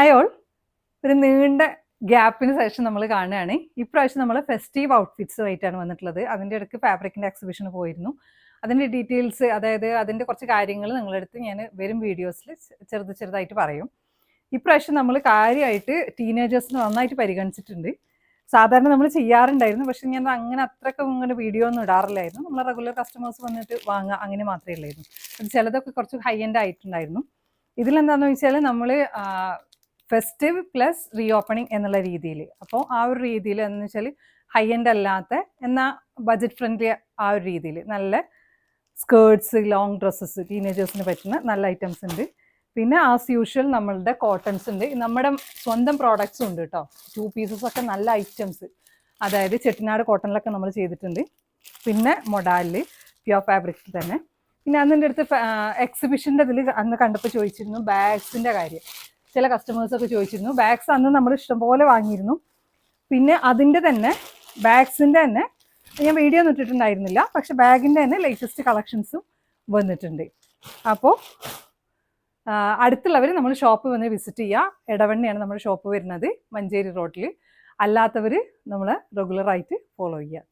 അയോൾ ഒരു നീണ്ട ഗ്യാപ്പിന് ശേഷം നമ്മൾ കാണുകയാണ്. ഇപ്രാവശ്യം നമ്മൾ ഫെസ്റ്റീവ് ഔട്ട്ഫിറ്റ്സുമായിട്ടാണ് വന്നിട്ടുള്ളത്. അതിൻ്റെ ഇടയ്ക്ക് ഫാബ്രിക്കിൻ്റെ എക്സിബിഷന് പോയിരുന്നു. അതിൻ്റെ ഡീറ്റെയിൽസ്, അതായത് അതിൻ്റെ കുറച്ച് കാര്യങ്ങൾ നിങ്ങളടുത്ത് ഞാൻ വരും വീഡിയോസിൽ ചെറുതായിട്ട് പറയും. ഇപ്രാവശ്യം നമ്മൾ കാര്യമായിട്ട് ടീനേജേഴ്സിന് നന്നായിട്ട് പരിഗണിച്ചിട്ടുണ്ട്. സാധാരണ നമ്മൾ ചെയ്യാറുണ്ടായിരുന്നു, പക്ഷെ ഞാൻ അങ്ങനെ അത്രയ്ക്ക് ഇങ്ങനെ വീഡിയോ ഒന്നും ഇടാറില്ലായിരുന്നു. നമ്മൾ റെഗുലർ കസ്റ്റമേഴ്സ് വന്നിട്ട് വാങ്ങുക അങ്ങനെ മാത്രമേ ഉള്ളായിരുന്നു. അത് ചിലതൊക്കെ കുറച്ച് ഹൈ എൻഡ് ആയിട്ടുണ്ടായിരുന്നു. ഇതിലെന്താണെന്ന് വെച്ചാൽ നമ്മൾ ഫെസ്റ്റീവ് പ്ലസ് റീ ഓപ്പണിംഗ് എന്നുള്ള രീതിയിൽ, അപ്പോൾ ആ ഒരു രീതിയിൽ എന്ന് വെച്ചാൽ ഹൈ എൻഡ് അല്ലാത്ത എന്നാൽ ബഡ്ജറ്റ് ഫ്രണ്ട്ലി ആ ഒരു രീതിയിൽ നല്ല സ്കേർട്സ്, ലോങ് ഡ്രസ്സസ്, ടീനേജേഴ്സിന് പറ്റുന്ന നല്ല ഐറ്റംസ് ഉണ്ട്. പിന്നെ ആസ് യൂഷ്വൽ നമ്മളുടെ കോട്ടൺസ് ഉണ്ട്, നമ്മുടെ സ്വന്തം പ്രോഡക്ട്സും ഉണ്ട് കേട്ടോ. 2 പീസസ് ഒക്കെ നല്ല ഐറ്റംസ്, അതായത് ചെട്ടിനാട് കോട്ടണിലൊക്കെ നമ്മൾ ചെയ്തിട്ടുണ്ട്. പിന്നെ മൊഡാലിൽ പ്യുവർ ഫാബ്രിക്സിൽ തന്നെ. പിന്നെ അതിൻ്റെ അടുത്ത് എക്സിബിഷൻ്റെ ഇതിൽ അന്ന് കണ്ടപ്പോൾ ചോദിച്ചിരുന്നു ബാഗ്സിൻ്റെ കാര്യം. ചില കസ്റ്റമേഴ്സൊക്കെ ചോദിച്ചിരുന്നു. ബാഗ്സ് അന്ന് നമ്മൾ ഇഷ്ടംപോലെ വാങ്ങിയിരുന്നു. പിന്നെ അതിൻ്റെ തന്നെ ബാഗ്സിൻ്റെ തന്നെ ഞാൻ വീഡിയോ ഒന്നും ഇട്ടിട്ടുണ്ടായിരുന്നില്ല, പക്ഷെ ബാഗിൻ്റെ തന്നെ ലേറ്റസ്റ്റ് കളക്ഷൻസും വന്നിട്ടുണ്ട്. അപ്പോൾ അടുത്തുള്ളവർ നമ്മൾ ഷോപ്പ് വന്ന് വിസിറ്റ് ചെയ്യുക. എടവണ്ണയാണ് നമ്മുടെ ഷോപ്പ് വരുന്നത്, മഞ്ചേരി റോഡിൽ. അല്ലാത്തവർ നമ്മൾ റെഗുലറായിട്ട് ഫോളോ ചെയ്യുക.